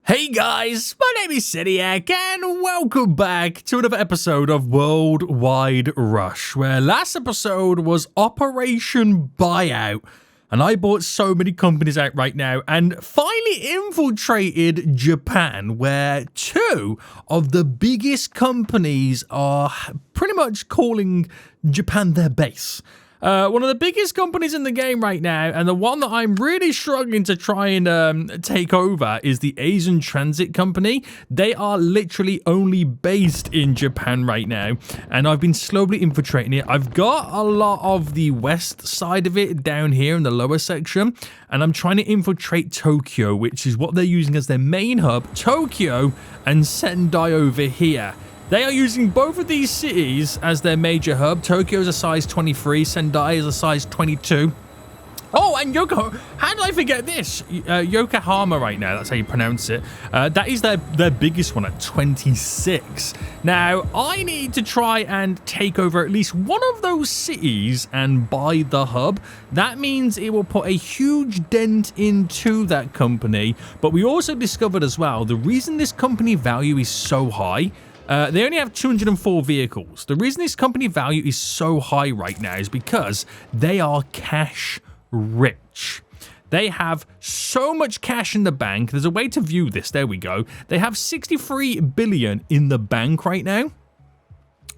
Hey guys, my name is Sendai and welcome back to another episode of Worldwide Rush, where last episode was Operation Buyout, and I bought so many companies out right now and finally infiltrated Japan, where two of the biggest companies are pretty much calling Japan their base. One of the biggest companies in the game right now, and the one that I'm really struggling to try and take over, is the Asian Transit Company. They are literally only based in Japan right now, and I've been slowly infiltrating it. I've got a lot of the west side of it down here in the lower section, and I'm trying to infiltrate Tokyo, which is what they're using as their main hub. Tokyo and Sendai over here. They are using both of these cities as their major hub. Tokyo is a size 23, Sendai is a size 22. Oh, and how did I forget this? Yokohama right now, that's how you pronounce it. That is their biggest one at 26. Now, I need to try and take over at least one of those cities and buy the hub. That means it will put a huge dent into that company. But we also discovered as well, the reason this company value is so high, they only have 204 vehicles. The reason this company value is so high right now is because they are cash rich. They have so much cash in the bank. There's a way to view this. There we go. They have 63 billion in the bank right now.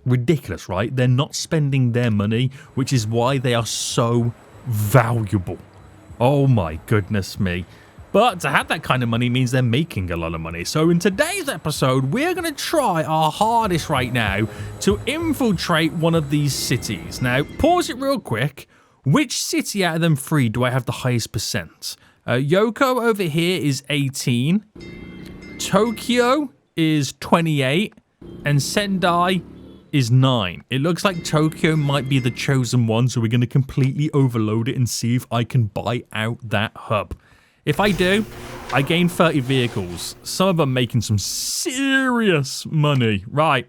Ridiculous, right? They're not spending their money, which is why they are so valuable. Oh my goodness me. But to have that kind of money means they're making a lot of money. So in today's episode, we're going to try our hardest right now to infiltrate one of these cities. Now, pause it real quick. Which city out of them three do I have the highest percent? Yoko over here is 18. Tokyo is 28. And Sendai is 9. It looks like Tokyo might be the chosen one. So we're going to completely overload it and see if I can buy out that hub. If I do, I gain 30 vehicles. Some of them making some serious money. Right.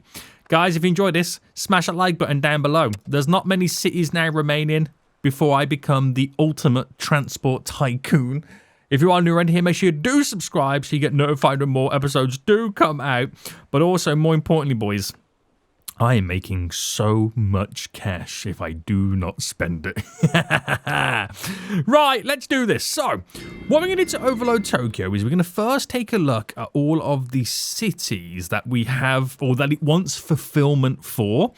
Guys, if you enjoyed this, smash that like button down below. There's not many cities now remaining before I become the ultimate transport tycoon. If you are new around here, make sure you do subscribe so you get notified when more episodes do come out. But also, more importantly, boys, I am making so much cash if I do not spend it. Right, let's do this. So, what we're going to do to overload Tokyo is we're going to first take a look at all of the cities that we have or that it wants fulfillment for.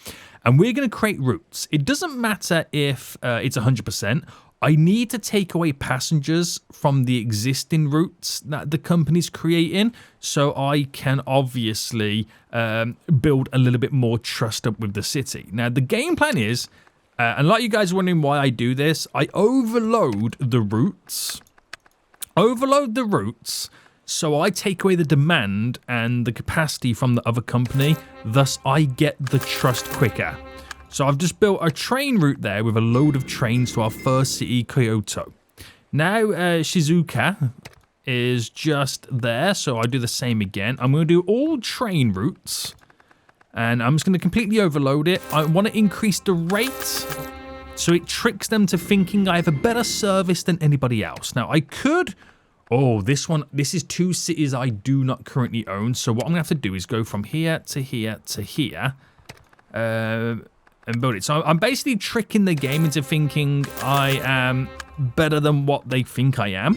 And we're going to create routes. It doesn't matter if it's 100%. I need to take away passengers from the existing routes that the company's creating so I can obviously build a little bit more trust up with the city. Now, the game plan is, and like you guys are wondering why I do this, I overload the routes. So I take away the demand and the capacity from the other company. Thus, I get the trust quicker. So I've just built a train route there with a load of trains to our first city, Kyoto. Now Shizuoka is just there, so I do the same again. I'm going to do all train routes, and I'm just going to completely overload it. I want to increase the rate, so it tricks them to thinking I have a better service than anybody else. Now I could... Oh, this is two cities I do not currently own, so what I'm going to have to do is go from here to here to here. And build it. So I'm basically tricking the game into thinking I am better than what they think I am,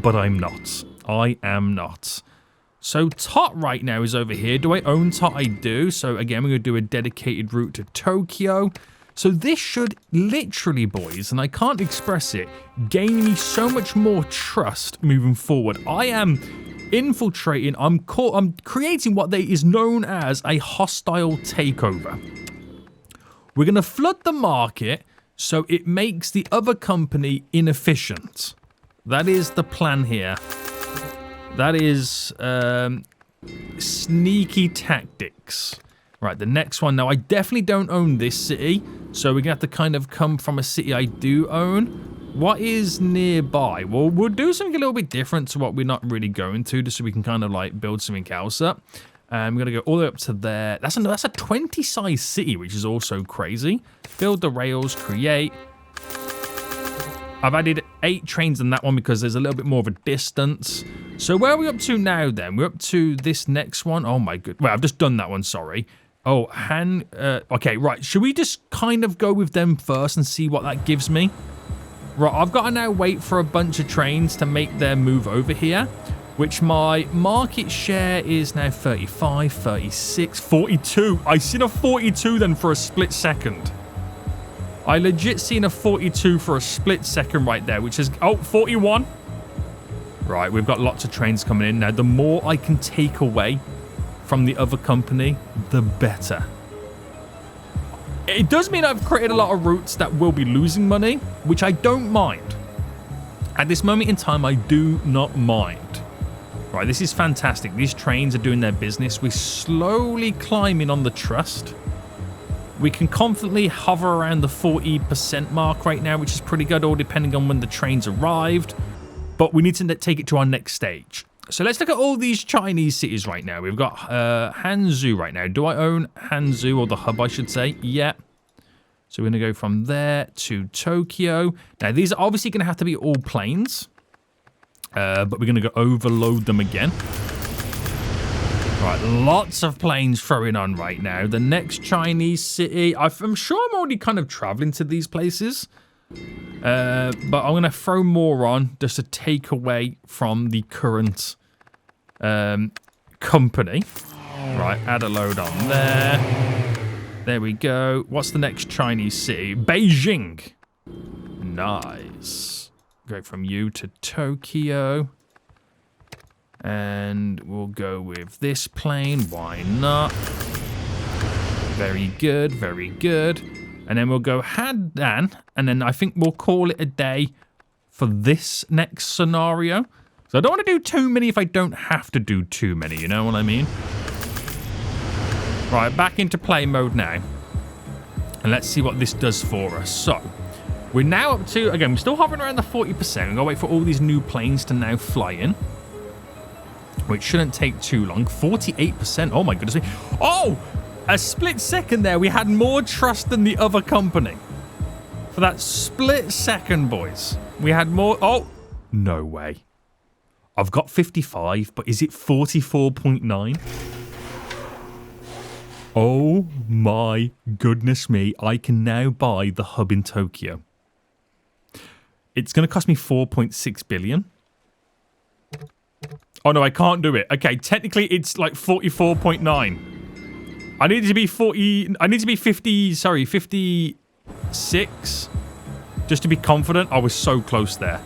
but I'm not. I am not. So Tot right now is over here. Do I own Tot? I do. So again, we're going to do a dedicated route to Tokyo. So this should literally, boys, and I can't express it, gain me so much more trust moving forward. I am infiltrating. I'm creating what is known as a hostile takeover. We're going to flood the market so it makes the other company inefficient. That is the plan here. That is sneaky tactics. Right, the next one. Now, I definitely don't own this city, so we're going to have to kind of come from a city I do own. What is nearby? Well, we'll do something a little bit different to what we're not really going to, just so we can kind of like build something else up. And we're going to go all the way up to there. That's a 20 size city, which is also crazy. Build the rails, create. I've added 8 trains in that one because there's a little bit more of a distance. So where are we up to now then? We're up to this next one. Oh my god. Well, I've just done that one, sorry. Oh, okay, right. Should we just kind of go with them first and see what that gives me? Right, I've got to now wait for a bunch of trains to make their move over here, which my market share is now 35, 36, 42. I seen a 42 then for a split second. I legit seen a 42 for a split second right there, which is, oh, 41. Right, we've got lots of trains coming in. Now, the more I can take away from the other company, the better. It does mean I've created a lot of routes that will be losing money, which I don't mind. At this moment in time, I do not mind. Right, this is fantastic. These trains are doing their business. We're slowly climbing on the trust. We can confidently hover around the 40% mark right now, which is pretty good, all depending on when the trains arrived. But we need to take it to our next stage. So let's look at all these Chinese cities right now. We've got Hangzhou right now. Do I own Hangzhou, or the hub, I should say? Yeah. So we're going to go from there to Tokyo. Now, these are obviously going to have to be all planes. But we're going to go overload them again. Right, lots of planes throwing on right now. The next Chinese city, I'm sure I'm already kind of traveling to these places. But I'm going to throw more on just to take away from the current company. Right, add a load on there. There we go. What's the next Chinese city? Beijing. Nice. Go from you to Tokyo. And we'll go with this plane. Why not? Very good, very good. And then we'll go Handan, and then I think we'll call it a day for this next scenario. So I don't want to do too many if I don't have to do too many, you know what I mean? Right, back into play mode now. And let's see what this does for us. So, we're now up to, again, we're still hovering around the 40%. We're going to wait for all these new planes to now fly in. Which shouldn't take too long. 48%, oh my goodness me. Oh! A split second there, we had more trust than the other company. For that split second, boys. We had more... Oh, no way. I've got 55, but is it 44.9? Oh my goodness me. I can now buy the hub in Tokyo. It's going to cost me 4.6 billion. Oh no, I can't do it. Okay, technically it's like 44.9. I need to be 40... I need to be 50... Sorry, 56. Just to be confident. I was so close there.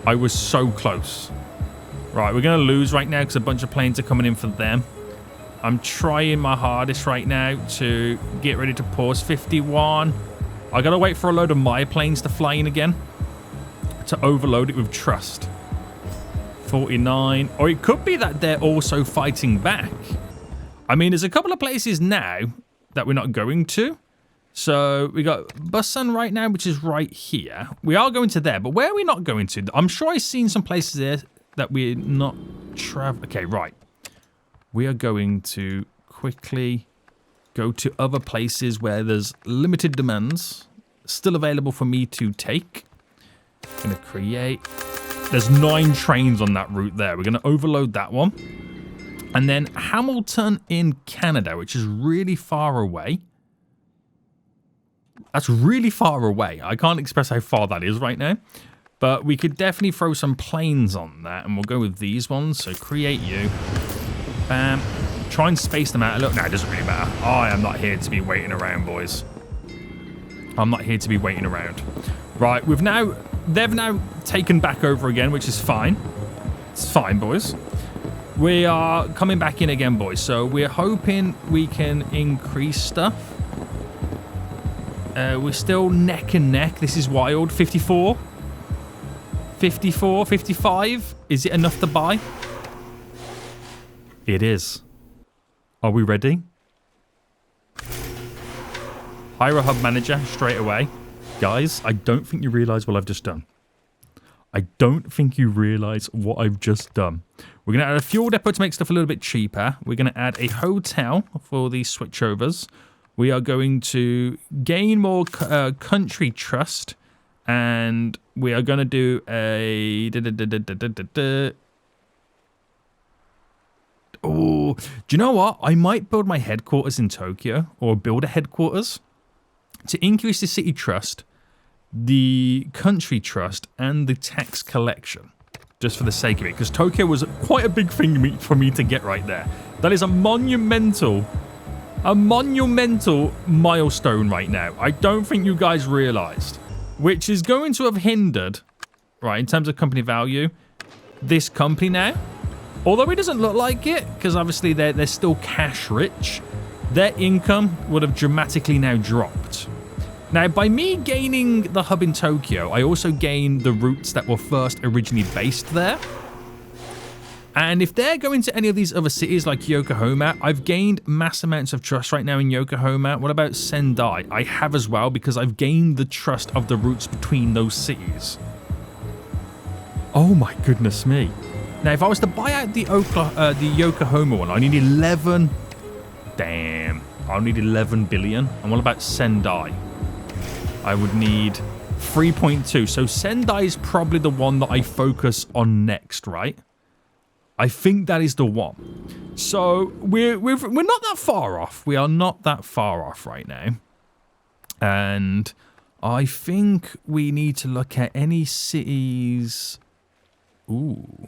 I was so close. Right, we're going to lose right now because a bunch of planes are coming in for them. I'm trying my hardest right now to get ready to pause. 51. I got to wait for a load of my planes to fly in again. To overload it with trust. 49. Or it could be that they're also fighting back. I mean, there's a couple of places now that we're not going to. So we got Busan right now, which is right here. We are going to there, but where are we not going to? I'm sure I've seen some places there that we're not traveling. Okay, right. We are going to quickly go to other places where there's limited demands still available for me to take. I'm going to create... There's 9 trains on that route there. We're going to overload that one. And then Hamilton in Canada, which is really far away. That's really far away. I can't express how far that is right now. But we could definitely throw some planes on that. And we'll go with these ones. So create you. Bam. Try and space them out. Look, no, it doesn't really matter. I am not here to be waiting around, boys. I'm not here to be waiting around. Right, they've now taken back over again, which is fine. It's fine, boys. We are coming back in again, boys. So we're hoping we can increase stuff. We're still neck and neck. This is wild. 54. 54, 55. Is it enough to buy? It is. Are we ready? Hire a hub manager straight away. Guys, I don't think you realise what I've just done. I don't think you realise what I've just done. We're going to add a fuel depot to make stuff a little bit cheaper. We're going to add a hotel for these switchovers. We are going to gain more country trust. And we are going to do a... Ooh. Do you know what? I might build my headquarters in Tokyo, or build a headquarters to increase the city trust, the country trust, and the tax collection, just for the sake of it, because Tokyo was quite a big thing for me to get right there. That is a monumental milestone right now. I don't think you guys realized, which is going to have hindered, right, in terms of company value, this company now. Although it doesn't look like it, because obviously they're still cash rich, their income would have dramatically now dropped. Now, by me gaining the hub in Tokyo, I also gained the routes that were first originally based there. And if they're going to any of these other cities like Yokohama, I've gained mass amounts of trust right now in Yokohama. What about Sendai? I have as well, because I've gained the trust of the routes between those cities. Oh my goodness me. Now, if I was to buy out the Yokohama one, I need 11... Damn. I'll need 11 billion. And what about Sendai? I would need 3.2. So Sendai is probably the one that I focus on next, right? I think that is the one. So we're not that far off. We are not that far off right now. And I think we need to look at any cities. Ooh.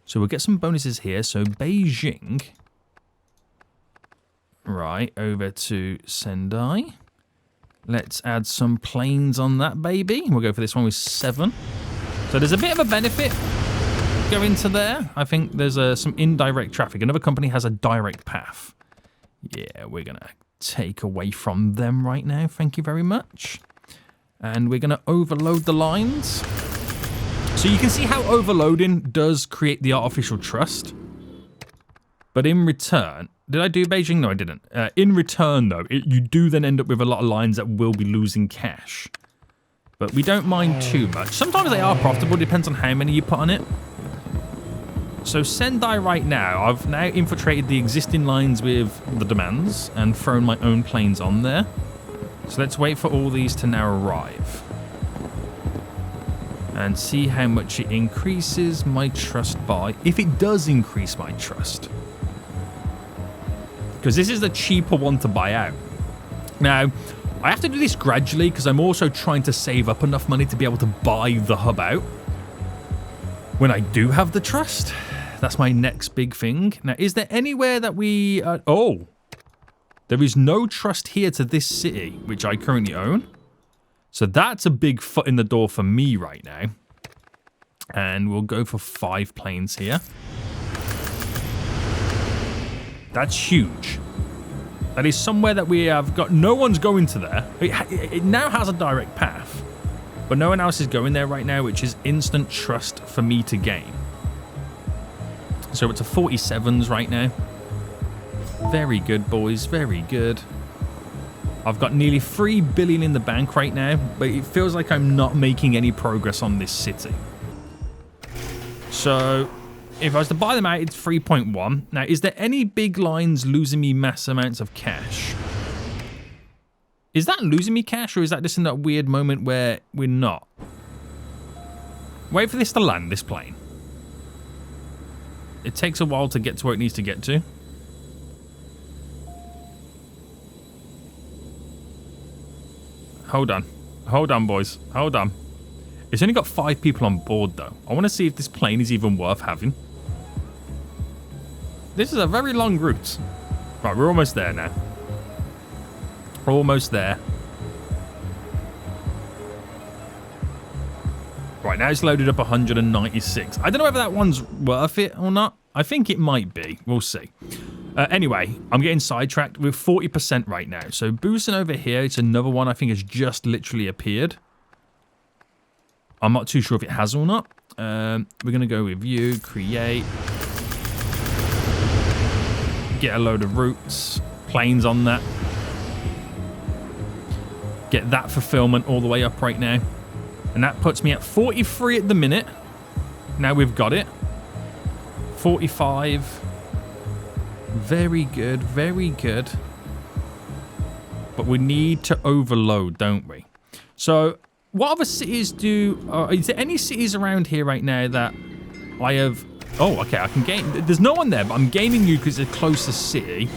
So we'll get some bonuses here. So Beijing. Right, over to Sendai. Let's add some planes on that, baby. We'll go for this one with 7. So there's a bit of a benefit go into there. I think there's some indirect traffic. Another company has a direct path. Yeah, we're going to take away from them right now. Thank you very much. And we're going to overload the lines. So you can see how overloading does create the artificial trust. But in return... Did I do Beijing? No, I didn't. In return, though, you do then end up with a lot of lines that will be losing cash. But we don't mind too much. Sometimes they are profitable. Depends on how many you put on it. So Sendai right now, I've now infiltrated the existing lines with the demands and thrown my own planes on there. So let's wait for all these to now arrive. And see how much it increases my trust by. If it does increase my trust. Because this is the cheaper one to buy out. Now, I have to do this gradually because I'm also trying to save up enough money to be able to buy the hub out. When I do have the trust, that's my next big thing. Now, is there anywhere that we... oh, there is no trust here to this city, which I currently own. So that's a big foot in the door for me right now. And we'll go for 5 planes here. That's huge. That is somewhere that we have got... No one's going to there. It now has a direct path. But no one else is going there right now, which is instant trust for me to gain. So it's a 47s right now. Very good, boys. Very good. I've got nearly 3 billion in the bank right now, but it feels like I'm not making any progress on this city. So... if I was to buy them out, it's 3.1. Now, is there any big lines losing me mass amounts of cash? Is that losing me cash, or is that just in that weird moment where we're not? Wait for this to land, this plane. It takes a while to get to where it needs to get to. Hold on. Hold on, boys. Hold on. It's only got 5 people on board, though. I want to see if this plane is even worth having. This is a very long route. Right, we're almost there now. We're almost there. Right, now it's loaded up 196. I don't know whether that one's worth it or not. I think it might be. We'll see. Anyway, I'm getting sidetracked. We're 40% right now. So boosting over here, it's another one I think has just literally appeared. I'm not too sure if it has or not. We're going to go with you, create. Get a load of routes, planes on that. Get that fulfillment all the way up right now. And that puts me at 43 at the minute. Now we've got it. 45. Very good, very good. But we need to overload, don't we? So, what other cities do... is there any cities around here right now that I have Oh, okay, I can gain... There's no one there, but I'm gaining you because it's the closest city.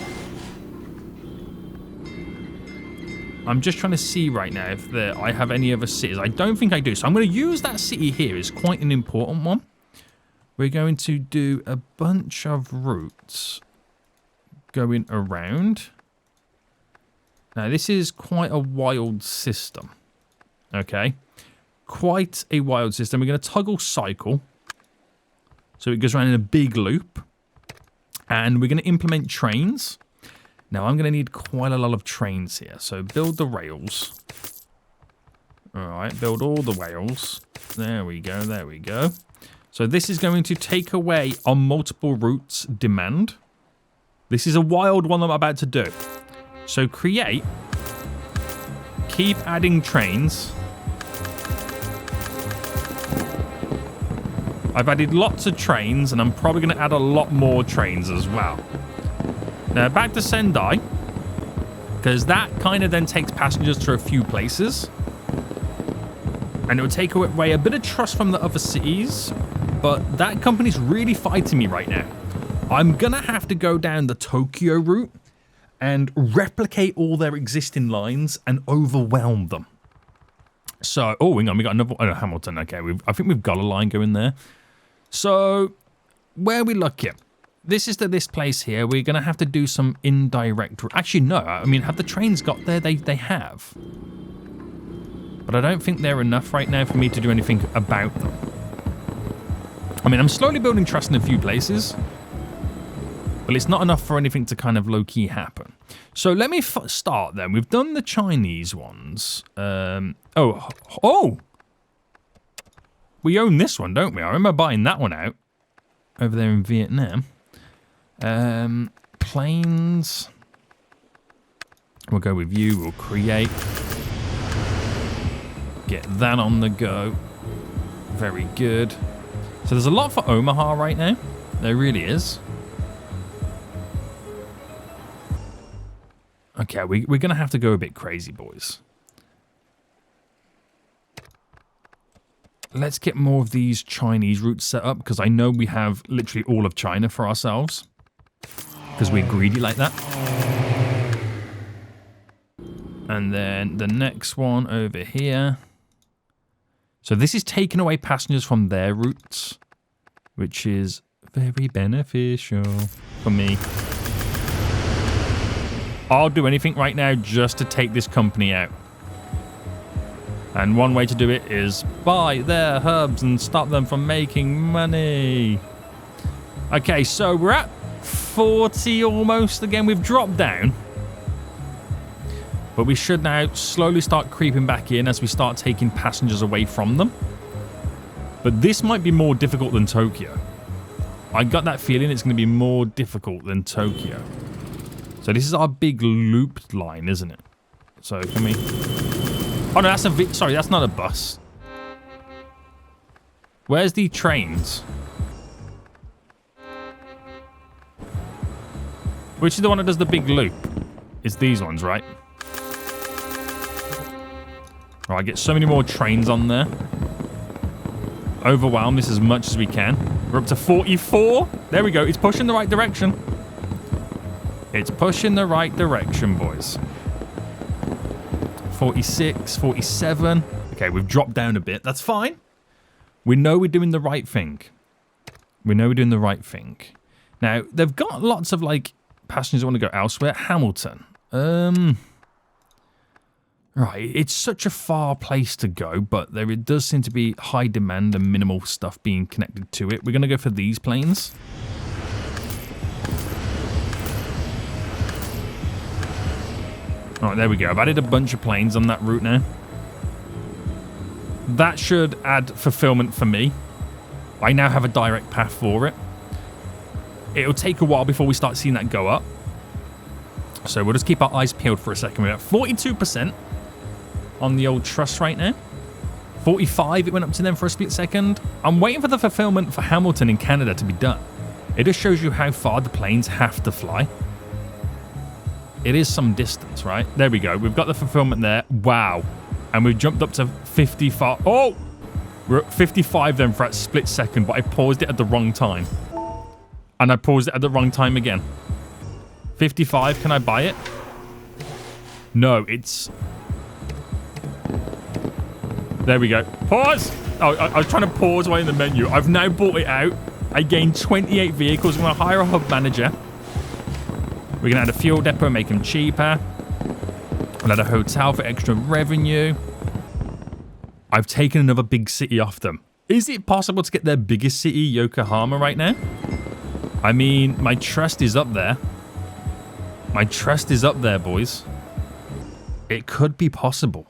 I'm just trying to see right now if I have any other cities. I don't think I do. So I'm going to use that city here. It's quite an important one. We're going to do a bunch of routes going around. Now, this is quite a wild system. Okay. Quite a wild system. We're going to toggle cycle. So it goes around in a big loop. And we're going to implement trains. Now, I'm going to need quite a lot of trains here. So build the rails. All right, build all the rails. There we go, there we go. So this is going to take away on multiple routes demand. This is a wild one I'm about to do. So create. Keep adding trains. I've added lots of trains, and I'm probably going to add a lot more trains as well. Now, back to Sendai, because that kind of then takes passengers to a few places. And it will take away a bit of trust from the other cities, but that company's really fighting me right now. I'm going to have to go down the Tokyo route and replicate all their existing lines and overwhelm them. So, oh, hang on, we got another, oh, Hamilton, okay, I think we've got a line going there. So, where are we looking? This is this place here. We're going to have to do some indirect... Actually, no. I mean, have the trains got there? They have. But I don't think they're enough right now for me to do anything about them. I mean, I'm slowly building trust in a few places. But it's not enough for anything to kind of low-key happen. So let me start then. We've done the Chinese ones. Oh! We own this one, don't we? I remember buying that one out. Over there in Vietnam. Planes. We'll go with you. We'll create. Get that on the go. Very good. So there's a lot for Omaha right now. There really is. Okay, we're going to have to go a bit crazy, boys. Let's get more of these Chinese routes set up, because I know we have literally all of China for ourselves. Because we're greedy like that. And then the next one over here. So this is taking away passengers from their routes, which is very beneficial for me. I'll do anything right now just to take this company out. And one way to do it is buy their hubs and stop them from making money. Okay, so we're at 40 almost. Again, we've dropped down. But we should now slowly start creeping back in as we start taking passengers away from them. But this might be more difficult than Tokyo. I got that feeling it's going to be more difficult than Tokyo. So this is our big looped line, isn't it? So can we... Oh no, that's a... Sorry, that's not a bus. Where's the trains? Which is the one that does the big loop? It's these ones, right? Alright, get so many more trains on there. Overwhelm this as much as we can. We're up to 44. There we go. It's pushing the right direction. It's pushing the right direction, boys. 46, 47. Okay, we've dropped down a bit. That's fine. We know we're doing the right thing. We know we're doing the right thing. Now, they've got lots of, like, passengers that want to go elsewhere. Hamilton. Right, it's such a far place to go, but there it does seem to be high demand and minimal stuff being connected to it. We're going to go for these planes. Alright, there we go. I've added a bunch of planes on that route now. That should add fulfillment for me. I now have a direct path for it. It'll take a while before we start seeing that go up. So we'll just keep our eyes peeled for a second. We're at 42% on the old trust right now. 45 it went up to them for a split second. I'm waiting for the fulfillment for Hamilton in Canada to be done. It just shows you how far the planes have to fly. It is some distance, right? There we go. We've got the fulfillment there. Wow. And we've jumped up to 55. Oh! We're at 55 then for that split second, but I paused it at the wrong time. And I paused it at the wrong time again. 55, can I buy it? No, it's... There we go. Pause! Oh, I was trying to pause while in the menu. I've now bought it out. I gained 28 vehicles. I'm going to hire a hub manager. We're going to add a fuel depot, make them cheaper. We'll add a hotel for extra revenue. I've taken another big city off them. Is it possible to get their biggest city, Yokohama, right now? I mean, my trust is up there. My trust is up there, boys. It could be possible.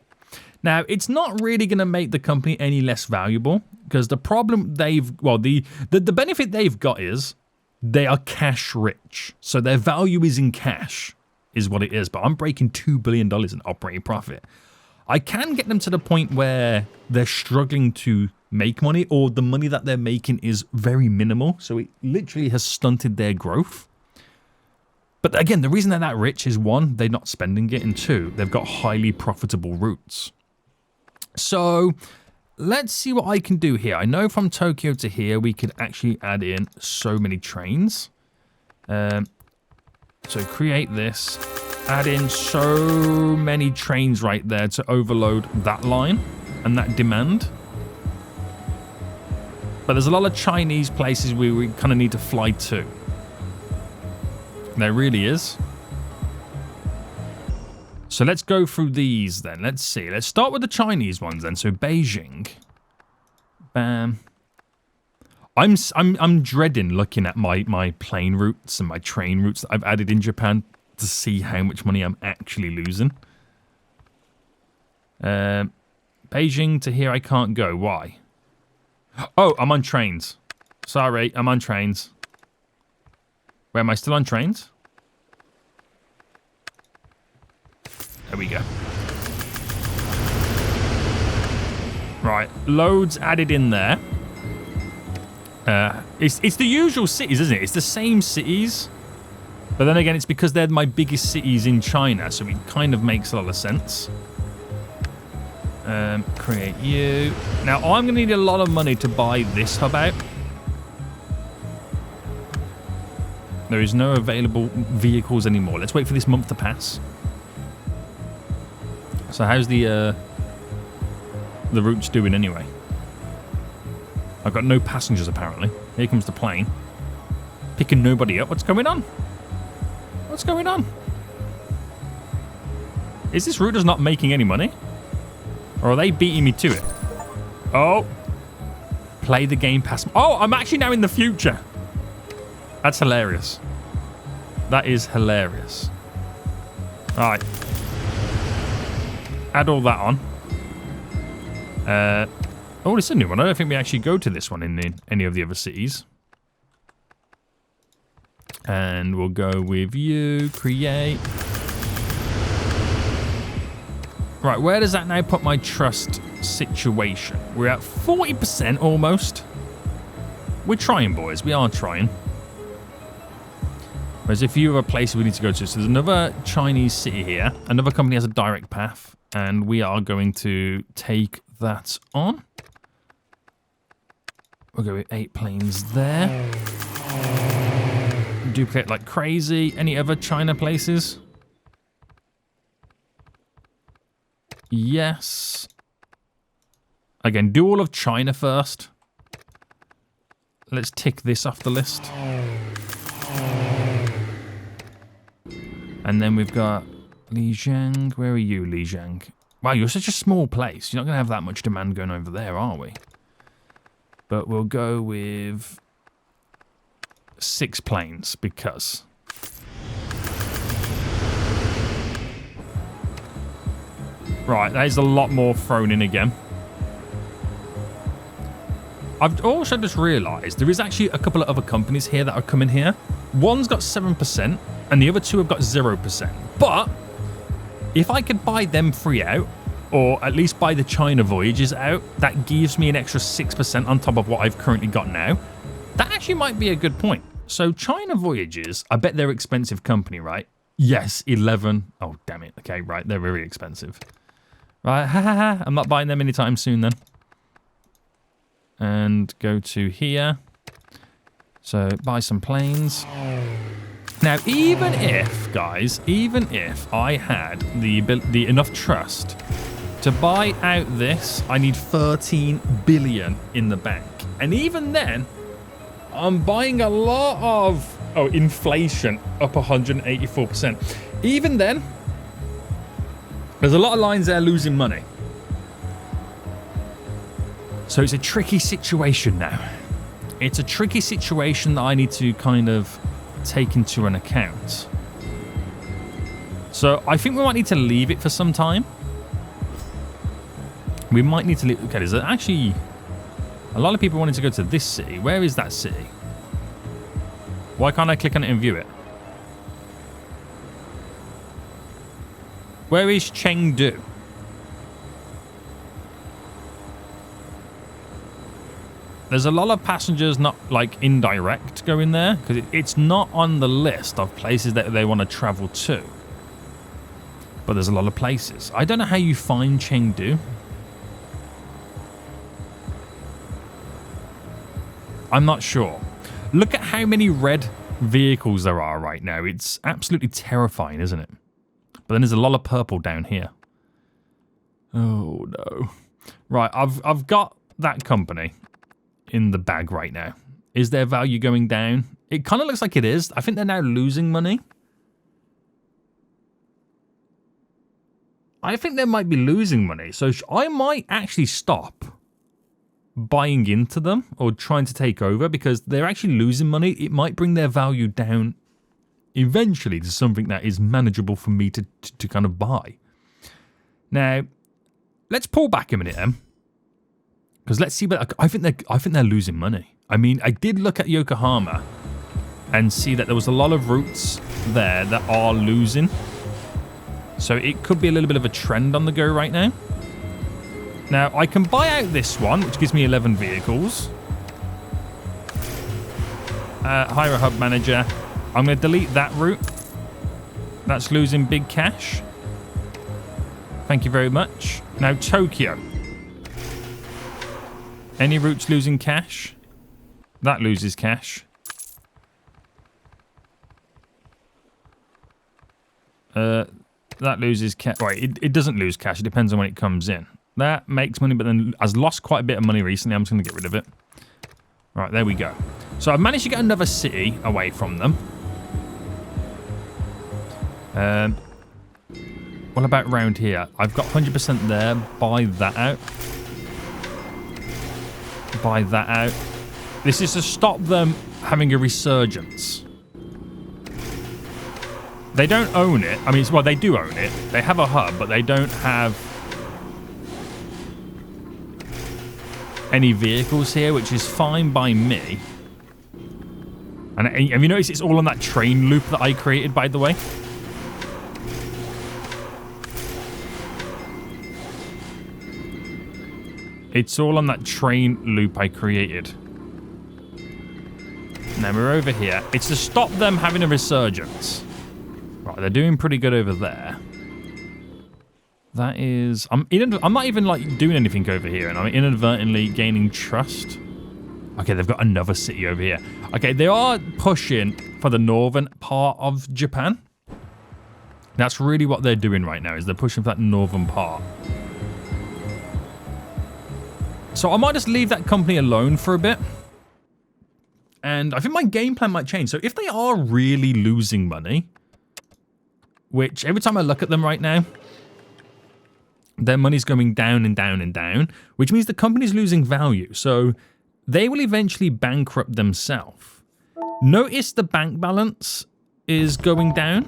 Now, it's not really going to make the company any less valuable because the problem the benefit they've got is they are cash rich. So their value is in cash is what it is. But I'm breaking $2 billion in operating profit. I can get them to the point where they're struggling to make money or the money that they're making is very minimal. So it literally has stunted their growth. But again, the reason they're that rich is one, they're not spending it, and two, they've got highly profitable routes. So let's see what I can do here. I know from Tokyo to here, we could actually add in so many trains. So create this, add in so many trains right there to overload that line and that demand. But there's a lot of Chinese places we kind of need to fly to. There really is. So let's go through these then. Let's see. Let's start with the Chinese ones then. So Beijing. Bam. I'm dreading looking at my plane routes and my train routes that I've added in Japan to see how much money I'm actually losing. Beijing to here I can't go. Why? Oh, I'm on trains. Sorry, I'm on trains. Where am I still on trains? There we go. Right, loads added in there. It's the usual cities, isn't it? It's the same cities. But then again, it's because they're my biggest cities in China, so it kind of makes a lot of sense. Create you. Now, I'm going to need a lot of money to buy this hub out. There is no available vehicles anymore. Let's wait for this month to pass. So how's the routes doing anyway? I've got no passengers apparently. Here comes the plane. Picking nobody up. What's going on? What's going on? Is this route just not making any money? Or are they beating me to it? Oh. Play the game past... Oh, I'm actually now in the future. That's hilarious. That is hilarious. All right. Add all that on. Oh, it's a new one. I don't think we actually go to this one in any of the other cities. And we'll go with you. Create. Right, where does that now put my trust situation? We're at 40% almost. We're trying, boys. We are trying. There's a few other places we need to go to. So there's another Chinese city here. Another company has a direct path. And we are going to take that on. We'll go with 8 planes there. Duplicate like crazy. Any other China places? Yes. Again, do all of China first. Let's tick this off the list. And then we've got Lijiang. Where are you, Lijiang? Wow, you're such a small place. You're not going to have that much demand going over there, are we? But we'll go with 6 planes because... Right, that is a lot more thrown in again. I've also just realised there is actually a couple of other companies here that are coming here. One's got 7% and the other 2 have got 0%. But if I could buy them free out, or at least buy the China voyages out, that gives me an extra 6% on top of what I've currently got now. That actually might be a good point. So China voyages, I bet they're expensive company, right? Yes, 11. Oh, damn it. Okay, right. They're very expensive. Right, ha ha ha. I'm not buying them anytime soon then. and go to here. So buy some planes. Now, even if, guys, even if I had the enough trust to buy out this, I need 13 billion in the bank. And even then, I'm buying a lot of, inflation up 184%. Even then, there's a lot of lines there losing money. So it's a tricky situation now. It's a tricky situation that I need to kind of take into an account. So I think we might need to leave it for some time. We might need to leave. Okay, there's actually a lot of people wanting to go to this city. Where is that city? Why can't I click on it and view it? Where is Chengdu? There's a lot of passengers not like indirect going there because it's not on the list of places that they want to travel to. But there's a lot of places. I don't know how you find Chengdu. I'm not sure. Look at how many red vehicles there are right now. It's absolutely terrifying, isn't it? But then there's a lot of purple down here. Oh no. Right, I've got that company in the bag right now. Is their value going down? It kind of looks like it is. I think they're now losing money. I think they might be losing money. So I might actually stop buying into them or trying to take over because they're actually losing money. It might bring their value down eventually to something that is manageable for me to kind of buy. Now, let's pull back a minute then. Because let's see, but I think they're losing money. I mean, I did look at Yokohama and see that there was a lot of routes there that are losing. So it could be a little bit of a trend on the go right now. Now, I can buy out this one, which gives me 11 vehicles. Hire a hub manager. I'm going to delete that route. That's losing big cash. Thank you very much. Now, Tokyo. Any routes losing cash? That loses cash. That loses cash. Right, it doesn't lose cash. It depends on when it comes in. That makes money, but then has lost quite a bit of money recently. I'm just going to get rid of it. Right, there we go. So I've managed to get another city away from them. What about round here? I've got 100% there. Buy that out. Buy that out. This is to stop them having a resurgence. They don't own it. I mean, well, they do own it. They have a hub, but they don't have any vehicles here, which is fine by me. And have you noticed it's all on that train loop that I created, by the way? It's all on that train loop I created. Now we're over here. It's to stop them having a resurgence. Right, they're doing pretty good over there. That is... I'm not even like doing anything over here, and I'm inadvertently gaining trust. Okay, they've got another city over here. Okay, they are pushing for the northern part of Japan. That's really what they're doing right now, is they're pushing for that northern part. So I might just leave that company alone for a bit. And I think my game plan might change. So if they are really losing money, which every time I look at them right now, their money's going down and down and down, which means the company's losing value. So they will eventually bankrupt themselves. Notice the bank balance is going down.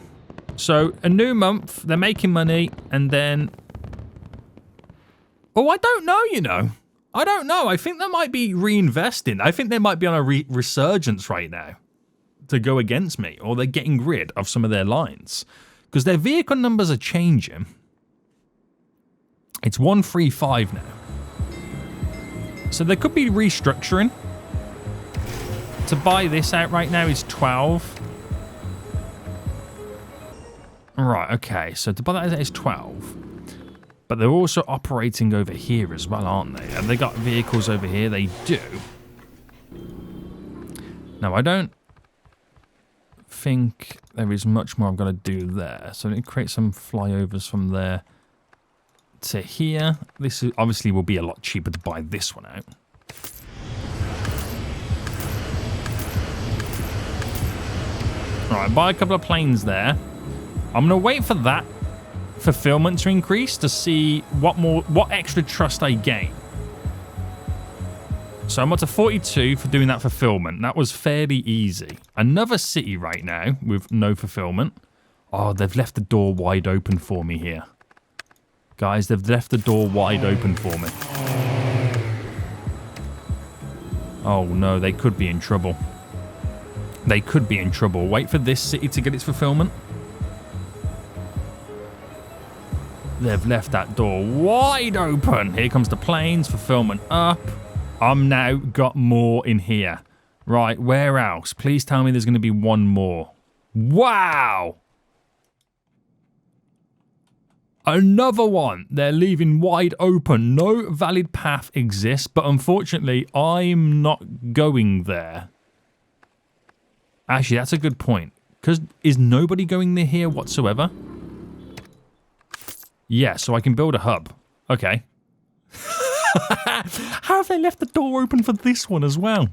So a new month, they're making money, and then... Oh, I don't know, you know. I don't know. I think they might be reinvesting. I think they might be on a resurgence right now to go against me, or they're getting rid of some of their lines because their vehicle numbers are changing. It's 135 now. So they could be restructuring. To buy this out right now is 12. Right, okay. So to buy that out is 12. But they're also operating over here as well, aren't they? Have they got vehicles over here? They do. Now, I don't think there is much more I've got to do there. So let me create some flyovers from there to here. This is, obviously will be a lot cheaper to buy this one out. Alright, buy a couple of planes there. I'm going to wait for that fulfillment to increase to see what extra trust I gain. So I'm up to 42 for doing that fulfillment. That was fairly easy. Another city right now with no fulfillment. Oh, they've left the door wide open for me here. Guys, they've left the door wide open for me. Oh no, they could be in trouble. They could be in trouble. Wait for this city to get its fulfillment. They've left that door wide open. Here comes the planes. Fulfillment up. I'm now got more in here. Right, where else? Please tell me there's going to be one more. Wow! Another one. They're leaving wide open. No valid path exists, but unfortunately, I'm not going there. Actually, that's a good point. Because is nobody going near here whatsoever? Yeah, so I can build a hub. Okay. How have they left the door open for this one as well?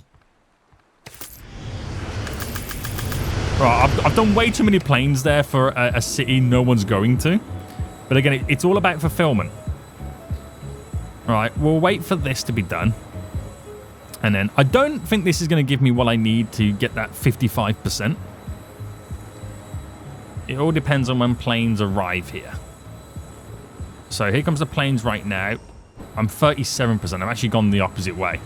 Right, I've done way too many planes there for a city no one's going to. But again, it's all about fulfillment. Right, we'll wait for this to be done. And then I don't think this is going to give me what I need to get that 55%. It all depends on when planes arrive here. So here comes the planes right now. I'm 37%. I've actually gone the opposite way.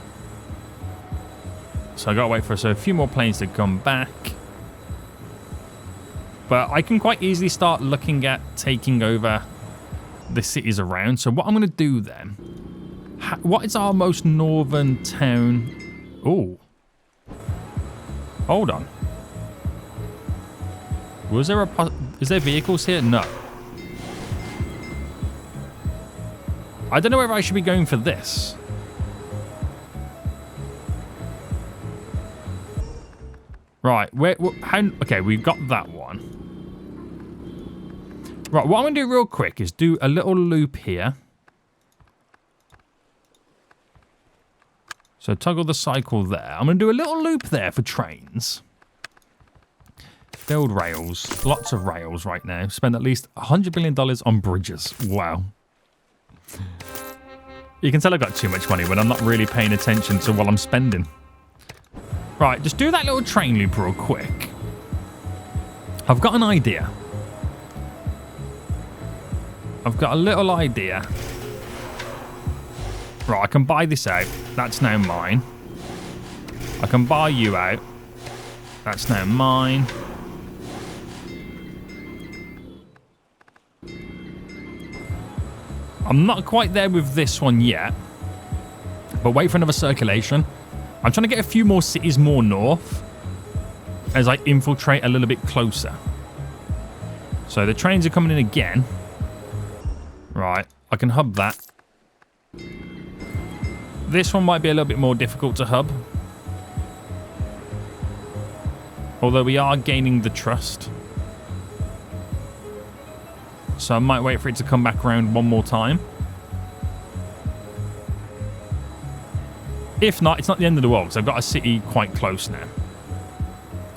So I got to wait for a few more planes to come back. But I can quite easily start looking at taking over the cities around. So what I'm going to do then... What is our most northern town? Oh. Hold on. Was there is there vehicles here? No. I don't know whether I should be going for this. Right. Okay, we've got that one. Right, what I'm going to do real quick is do a little loop here. So toggle the cycle there. I'm going to do a little loop there for trains. Build rails. Lots of rails right now. Spend at least $100 billion on bridges. Wow. You can tell I've got too much money when I'm not really paying attention to what I'm spending. Right, just do that little train loop real quick. I've got an idea. I've got a little idea. Right, I can buy this out. That's now mine. I can buy you out. That's now mine. I'm not quite there with this one yet. But wait for another circulation. I'm trying to get a few more cities more north as I infiltrate a little bit closer. So the trains are coming in again. Right, I can hub that. This one might be a little bit more difficult to hub. Although we are gaining the trust. So I might wait for it to come back around one more time. If not, it's not the end of the world because I've got a city quite close now.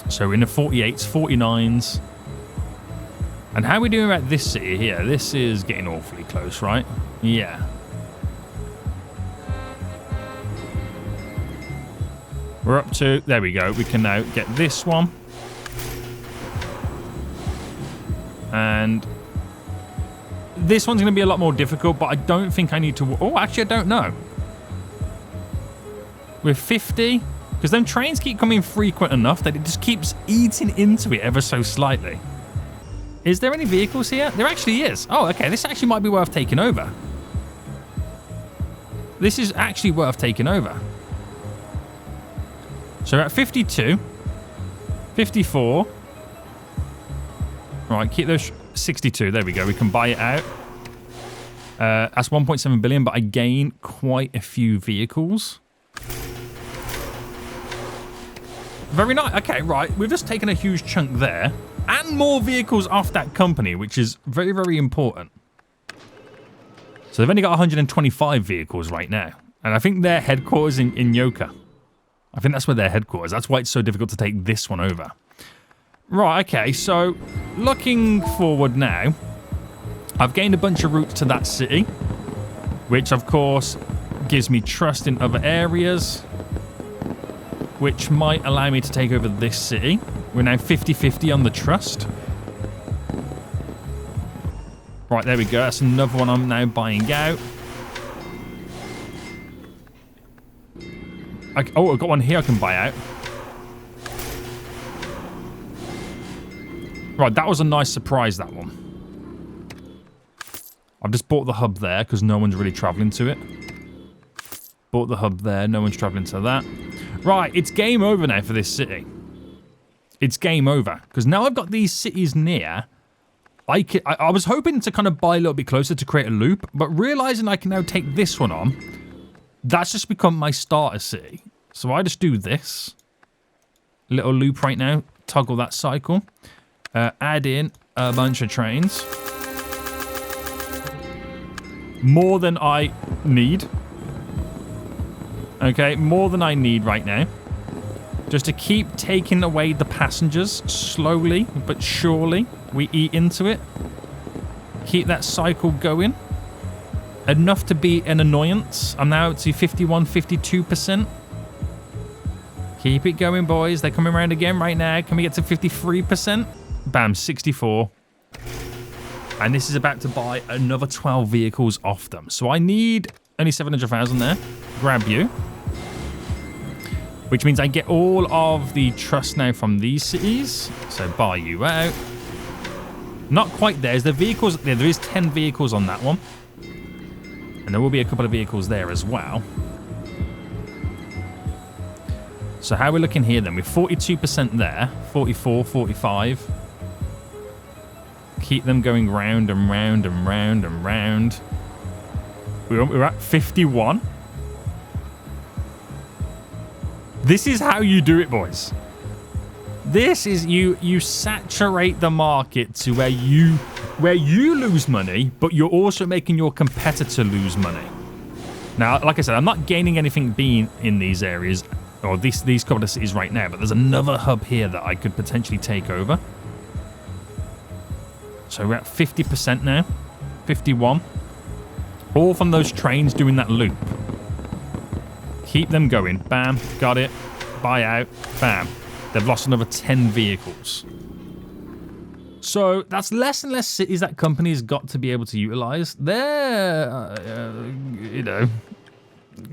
So we're in the 48s, 49s. And how are we doing about this city here? This is getting awfully close, right? Yeah. We're up to... There we go. We can now get this one. And... This one's going to be a lot more difficult, but I don't think I need to... Oh, actually, I don't know. We're 50. Because them trains keep coming frequent enough that it just keeps eating into it ever so slightly. Is there any vehicles here? There actually is. Oh, okay. This actually might be worth taking over. This is actually worth taking over. So we're at 52. 54. Right, keep those 62. There we go. We can buy it out. That's 1.7 billion, but I gain quite a few vehicles. Very nice. Okay, right. We've just taken a huge chunk there. And more vehicles off that company, which is very, very important. So they've only got 125 vehicles right now. And I think their headquarters in Yoka. I think that's where their headquarters. That's why it's so difficult to take this one over. Right, okay. So looking forward now, I've gained a bunch of routes to that city, which of course gives me trust in other areas, which might allow me to take over this city. We're now 50-50 on the trust. Right, there we go. That's another one I'm now buying out. Oh, I've got one here I can buy out. Right, that was a nice surprise, that one. I've just bought the hub there because no one's really traveling to it. Bought the hub there. No one's traveling to that. Right, it's game over now for this city. It's game over. Because now I've got these cities near. I was hoping to kind of buy a little bit closer to create a loop. But realizing I can now take this one on. That's just become my starter city. So I just do this. Little loop right now. Toggle that cycle. Add in a bunch of trains. More than I need. Okay, more than I need right now. Just to keep taking away the passengers slowly but surely. We eat into it. Keep that cycle going. Enough to be an annoyance. I'm now to 51, 52%. Keep it going, boys. They're coming around again right now. Can we get to 53%? Bam, 64. And this is about to buy another 12 vehicles off them. So I need only 700,000 there. Grab you. Which means I get all of the trust now from these cities. So buy you out. Not quite there. Is there vehicles? There is 10 vehicles on that one. And there will be a couple of vehicles there as well. So how are we looking here then? We're 42% there. 44, 45. Keep them going round and round and round and round. We're at 51. This is how you do it, boys. This is you saturate the market to where you lose money, but you're also making your competitor lose money. Now, like I said, I'm not gaining anything being in these areas or these couple of cities right now, but there's another hub here that I could potentially take over. So we're at 50% now. 51. All from those trains doing that loop. Keep them going. Bam. Got it. Buy out. Bam. They've lost another 10 vehicles. So that's less and less cities that companies got to be able to utilize. They're, you know,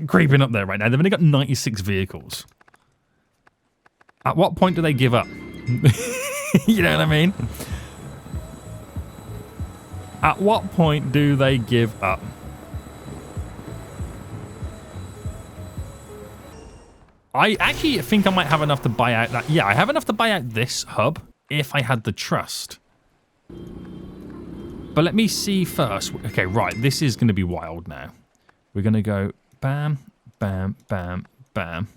creeping up there right now. They've only got 96 vehicles. At what point do they give up? You know what I mean? At what point do they give up? I actually think I might have enough to buy out that. Yeah, I have enough to buy out this hub if I had the trust. But let me see first. Okay, right. This is going to be wild now. We're going to go bam, bam, bam, bam,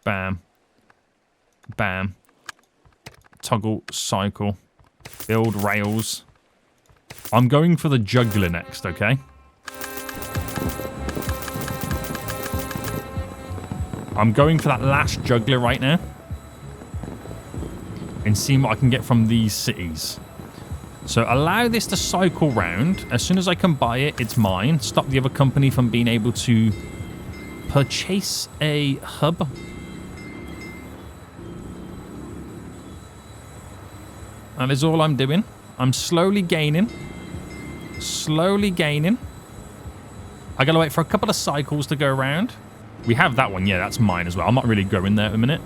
bam, bam. Toggle, cycle, build rails. I'm going for the jugular next, okay? I'm going for that last jugular right now. And seeing what I can get from these cities. So allow this to cycle round. As soon as I can buy it, it's mine. Stop the other company from being able to purchase a hub. That is all I'm doing. I'm slowly gaining. Slowly gaining. I gotta wait for a couple of cycles to go around. We have that one. Yeah, that's mine as well. I'm not really going there at a minute.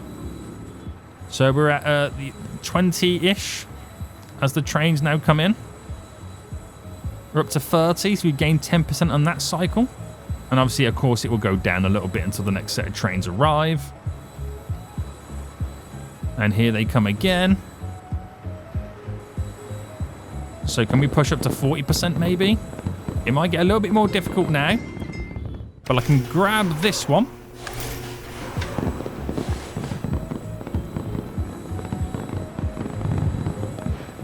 So we're at the 20-ish as the trains now come in. We're up to 30, so we gained 10% on that cycle. And obviously, of course, it will go down a little bit until the next set of trains arrive. And here they come again. So can we push up to 40% maybe? It might get a little bit more difficult now. But I can grab this one.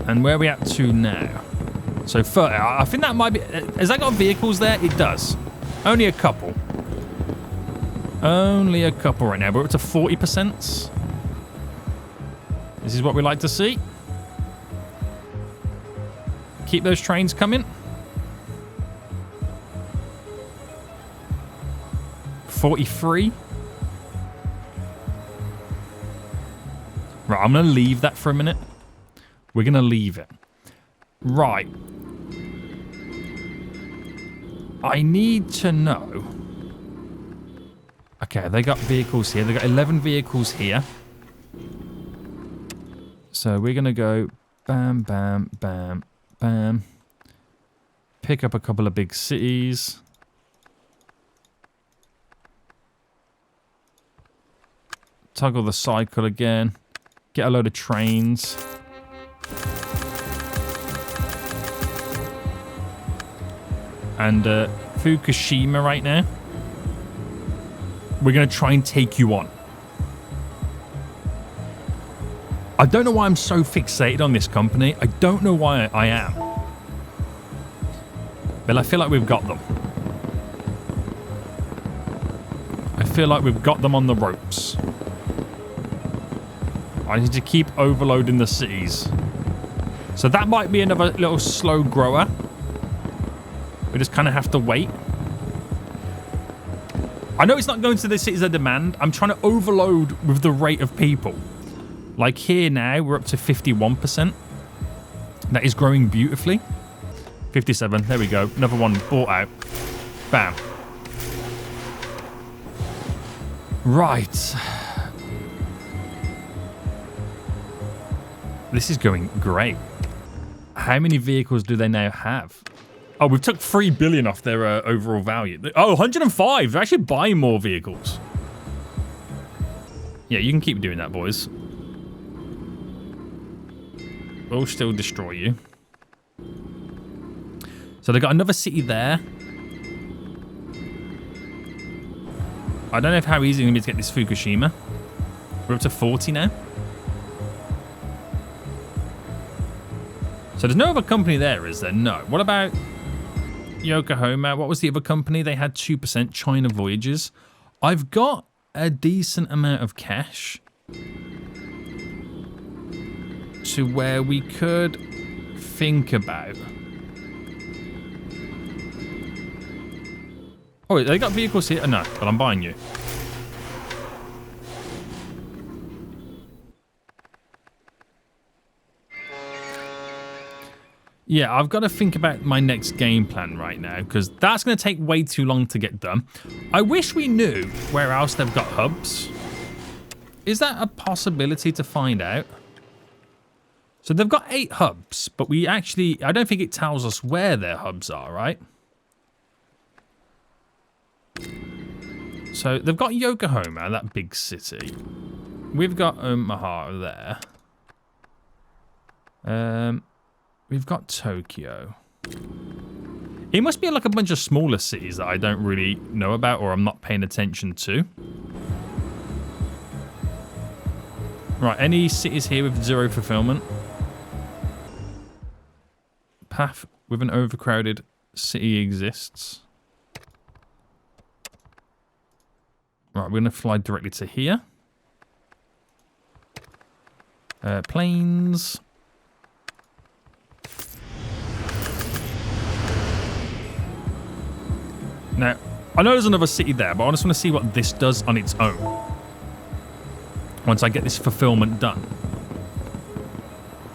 And where are we at to now? So I think that might be... Has that got vehicles there? It does. Only a couple. Only a couple right now. We're up to 40%. This is what we like to see. Keep those trains coming. 43. Right, I'm going to leave that for a minute. We're going to leave it. Right. I need to know. Okay, they got vehicles here. They got 11 vehicles here. So we're going to go bam, bam, bam, bam. Pick up a couple of big cities. Toggle the cycle again. Get a load of trains. And Fukushima right now. We're going to try and take you on. I don't know why I'm so fixated on this company. I don't know why I am. But I feel like we've got them. I feel like we've got them on the ropes. I need to keep overloading the cities. So that might be another little slow grower. We just kind of have to wait. I know it's not going to the cities of demand. I'm trying to overload with the rate of people. Like here now, we're up to 51%. That is growing beautifully. 57, there we go. Another one bought out. Bam. Right. This is going great. How many vehicles do they now have? Oh, we've took 3 billion off their overall value. Oh, 105. They're actually buying more vehicles. Yeah, you can keep doing that, boys. We'll still destroy you. So they got another city there. I don't know how easy it's going to be to get this Fukushima. We're up to 40 now. So there's no other company there, is there? No. What about Yokohama? What was the other company? They had 2% China Voyages. I've got a decent amount of cash to where we could think about. Oh, they got vehicles here? No, but I'm buying you. Yeah, I've got to think about my next game plan right now, because that's going to take way too long to get done. I wish we knew where else they've got hubs. Is that a possibility to find out? So they've got 8 hubs, but we actually... I don't think it tells us where their hubs are, right? So they've got Yokohama, that big city. We've got Omaha there. We've got Tokyo. It must be like a bunch of smaller cities that I don't really know about or I'm not paying attention to. Right, any cities here with 0 fulfillment? Path with an overcrowded city exists. Right, we're going to fly directly to here. Planes. Now, I know there's another city there, but I just want to see what this does on its own. Once I get this fulfillment done.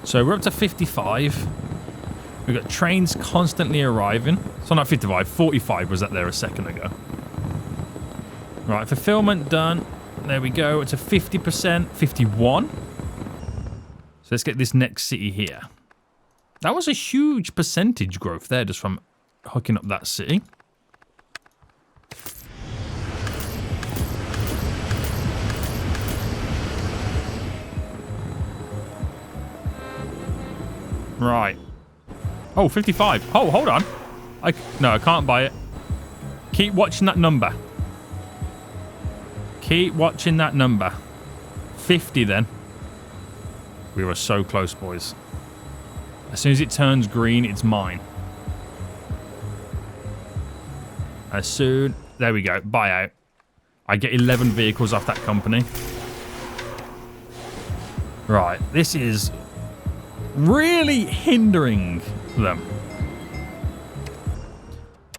So we're up to 55. We've got trains constantly arriving. So not 55, 45 was that there a second ago. Right, fulfillment done. There we go. It's a 50%, 51. So let's get this next city here. That was a huge percentage growth there just from hooking up that city. Right. Oh, 55. Oh, hold on. No, I can't buy it. Keep watching that number. Keep watching that number. 50 then. We were so close, boys. As soon as it turns green, it's mine. As soon... There we go. Buyout. I get 11 vehicles off that company. Right. This is really hindering them.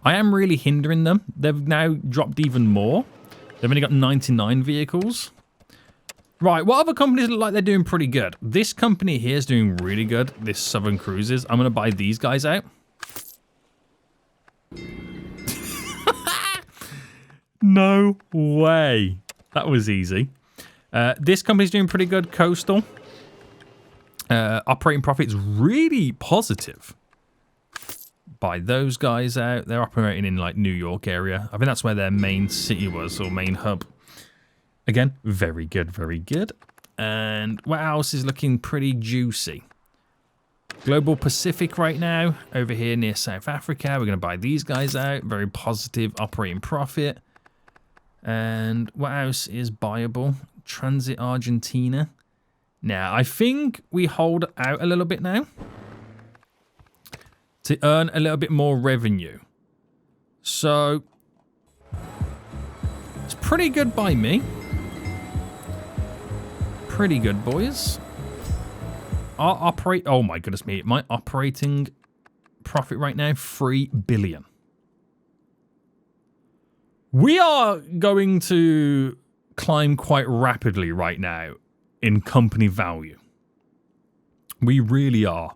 I am really hindering them. They've now dropped even more. They've only got 99 vehicles. Right, what other companies look like they're doing pretty good? This company here is doing really good. This Southern Cruises. I'm going to buy these guys out. No way. That was easy. This company's doing pretty good. Coastal. Operating profit's really positive. Buy those guys out. They're operating in like New York area. I think that's where their main city was, or main hub. Again, very good, very good. And what else is looking pretty juicy? Global Pacific right now, over here near South Africa. We're going to buy these guys out. Very positive operating profit. And what else is buyable? Transit Argentina. Now, I think we hold out a little bit now to earn a little bit more revenue. So, it's pretty good by me. Pretty good, boys. Oh my goodness me. My operating profit right now, 3 billion. We are going to climb quite rapidly right now in company value. We really are.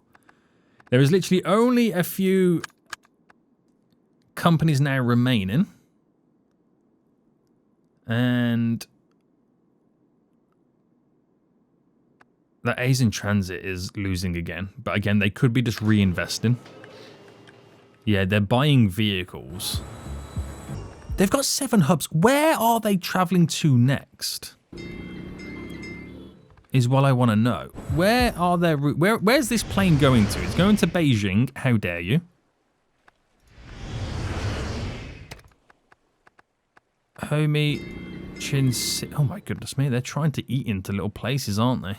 There is literally only a few companies now remaining. And that Asian Transit is losing again. But again, they could be just reinvesting. Yeah, they're buying vehicles. They've got 7 hubs. Where are they traveling to next? Is what I want to know. Where are their... Where's this plane going to? It's going to Beijing. How dare you? Homie Chin... Oh my goodness me. They're trying to eat into little places, aren't they?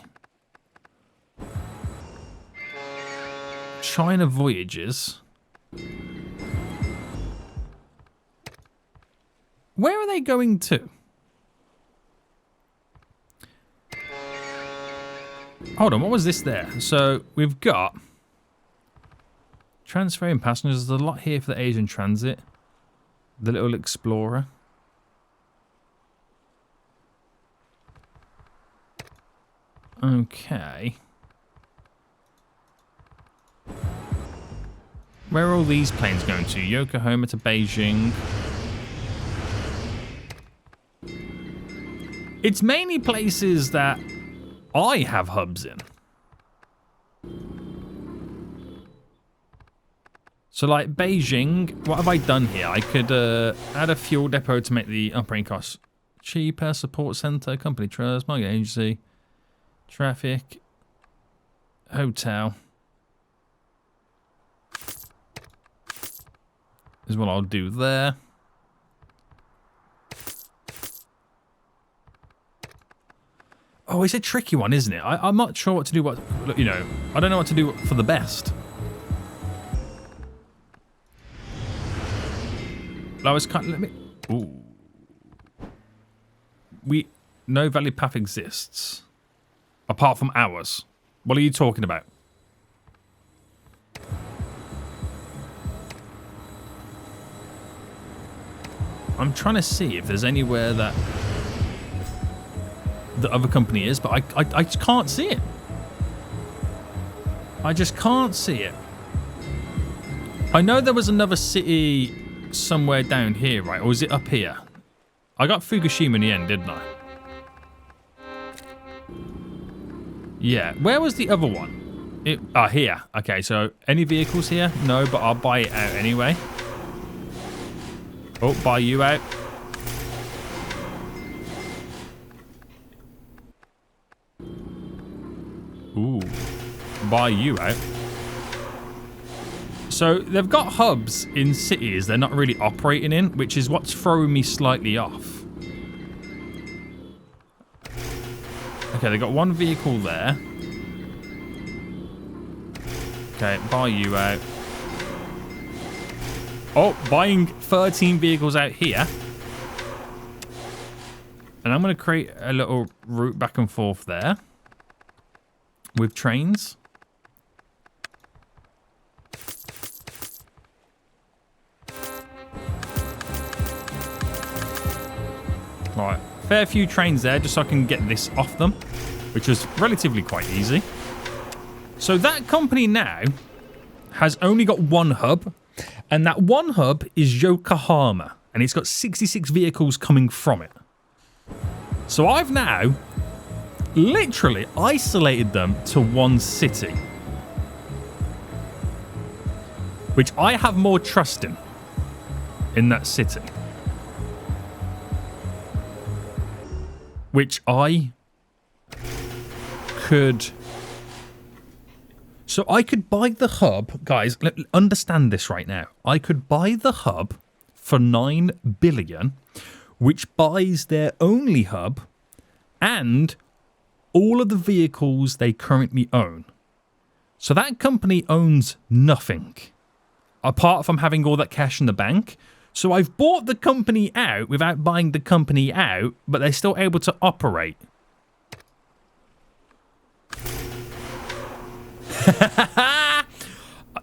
China Voyages. Where are they going to? Hold on, what was this there? So, we've got transferring passengers. There's a lot here for the Asian Transit. The little Explorer. Okay. Where are all these planes going to? Yokohama to Beijing. It's mainly places that I have hubs in. So like Beijing, what have I done here? I could add a fuel depot to make the operating costs cheaper, support center, company trust, marketing agency, traffic, hotel. Is what I'll do there. Oh, it's a tricky one, isn't it? I'm not sure what to do. I don't know what to do for the best. I was kind of, let me... Ooh. No valid path exists. Apart from ours. What are you talking about? I'm trying to see if there's anywhere that the other company is, but I just can't see it. I just can't see it. I know there was another city somewhere down here, right? Or was it up here? I got Fukushima in the end, didn't I? Yeah. Where was the other one? Here. Okay, so any vehicles here? No, but I'll buy it out anyway. Oh, buy you out. Ooh. Buy you out. So they've got hubs in cities they're not really operating in, which is what's throwing me slightly off. Okay, they got one vehicle there. Okay, buy you out. Oh, buying 13 vehicles out here. And I'm going to create a little route back and forth there. With trains. Right, fair few trains there just so I can get this off them, which was relatively quite easy. So that company now has only got one hub, and that one hub is Yokohama, and it's got 66 vehicles coming from it. So I've now literally isolated them to one city, which I have more trust in that city. Which I could... So I could buy the hub... Guys, understand this right now. I could buy the hub for 9 billion, which buys their only hub and all of the vehicles they currently own. So that company owns nothing, apart from having all that cash in the bank. So I've bought the company out without buying the company out, but they're still able to operate.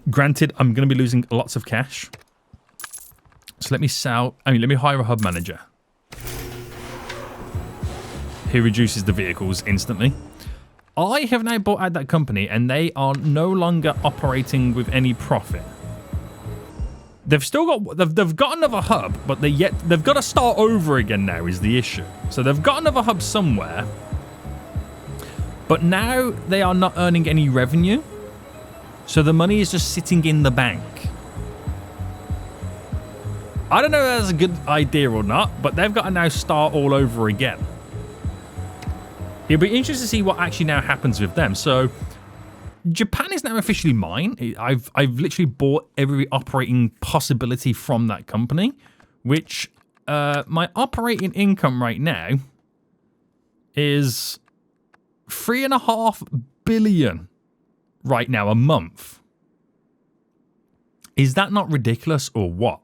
Granted, I'm going to be losing lots of cash. So let me let me hire a hub manager. He reduces the vehicles instantly. I have now bought out that company and they are no longer operating with any profit. They've still got they've got another hub, but they've got to start over again now is the issue. So they've got another hub somewhere, but now they are not earning any revenue. So the money is just sitting in the bank. I don't know if that's a good idea or not, but they've got to now start all over again. It'll be interesting to see what actually now happens with them. So Japan is now officially mine. I've literally bought every operating possibility from that company, which my operating income right now is 3.5 billion right now a month. Is that not ridiculous or what?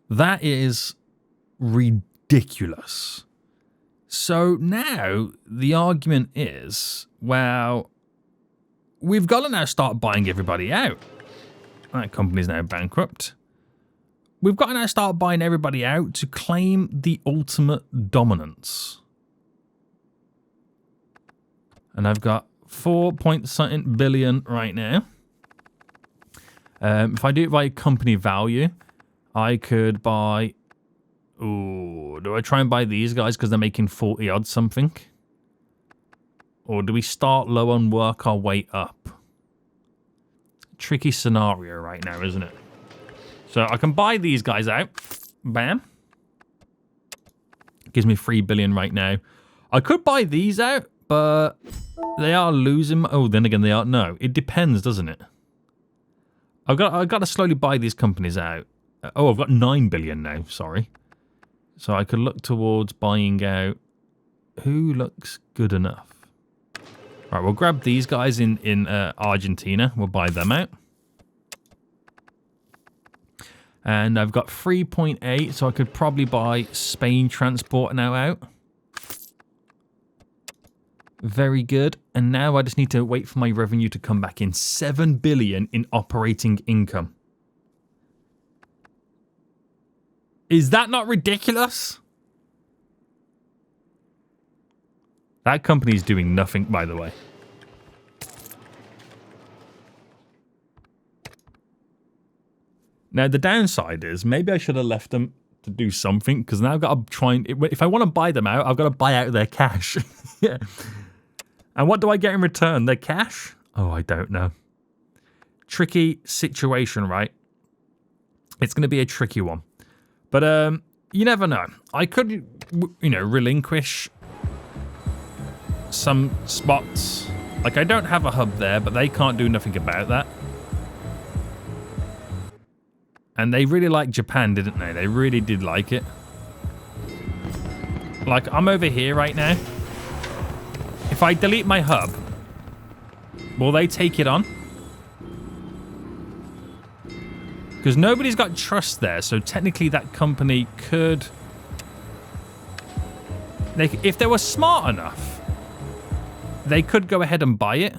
That is ridiculous. So now the argument is, well, we've got to now start buying everybody out. That company's now bankrupt. We've got to now start buying everybody out to claim the ultimate dominance. And I've got 4.something billion right now. If I do it by company value, I could buy... Ooh, do I try and buy these guys because they're making 40 odd something? Or do we start low and work our way up? Tricky scenario right now, isn't it? So I can buy these guys out. Bam. Gives me 3 billion right now. I could buy these out, but they are losing... Oh, then again, they are... No, it depends, doesn't it? I've got to slowly buy these companies out. Oh, I've got 9 billion now, sorry. So I could look towards buying out... Who looks good enough? Right, we'll grab these guys in Argentina. We'll buy them out. And I've got 3.8, so I could probably buy Spain Transport now out. Very good. And now I just need to wait for my revenue to come back in. 7 billion in operating income. Is that not ridiculous? That company's doing nothing, by the way. Now, the downside is maybe I should have left them to do something, because now I've got to try and... If I want to buy them out, I've got to buy out their cash. Yeah. And what do I get in return? Their cash? Oh, I don't know. Tricky situation, right? It's going to be a tricky one. But you never know. I could, you know, relinquish some spots. Like, I don't have a hub there, but they can't do nothing about that. And they really liked Japan, didn't they? They really did like it. Like, I'm over here right now. If I delete my hub, will they take it on? Because nobody's got trust there, so technically that company could... if they were smart enough, they could go ahead and buy it.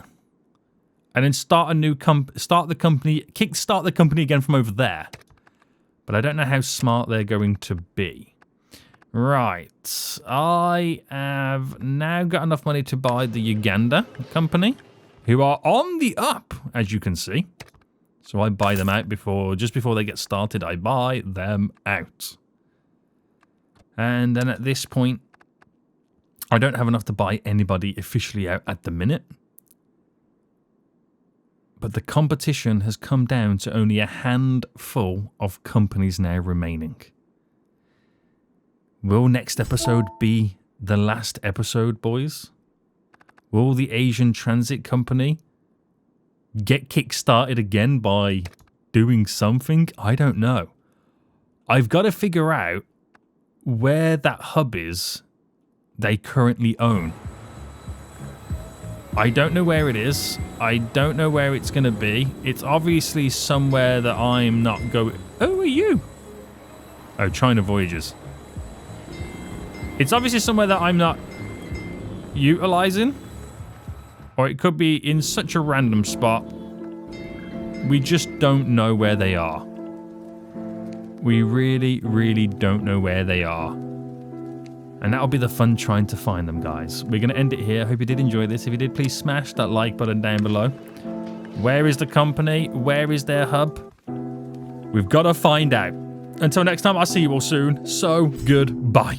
And then start a new kickstart the company again from over there. But I don't know how smart they're going to be. Right. I have now got enough money to buy the Uganda company, who are on the up, as you can see. So I buy them out just before they get started. I buy them out. And then at this point, I don't have enough to buy anybody officially out at the minute. But the competition has come down to only a handful of companies now remaining. Will next episode be the last episode, boys? Will the Asian Transit Company get kick-started again by doing something? I don't know. I've got to figure out where that hub is they currently own. I don't know where it is. I don't know where it's going to be. It's obviously somewhere that I'm not going... Oh, who are you? Oh, China Voyages. It's obviously somewhere that I'm not utilizing. Or it could be in such a random spot. We just don't know where they are. We really, really don't know where they are. And that'll be the fun trying to find them, guys. We're going to end it here. I hope you did enjoy this. If you did, please smash that like button down below. Where is the company? Where is their hub? We've got to find out. Until next time, I'll see you all soon. So, goodbye.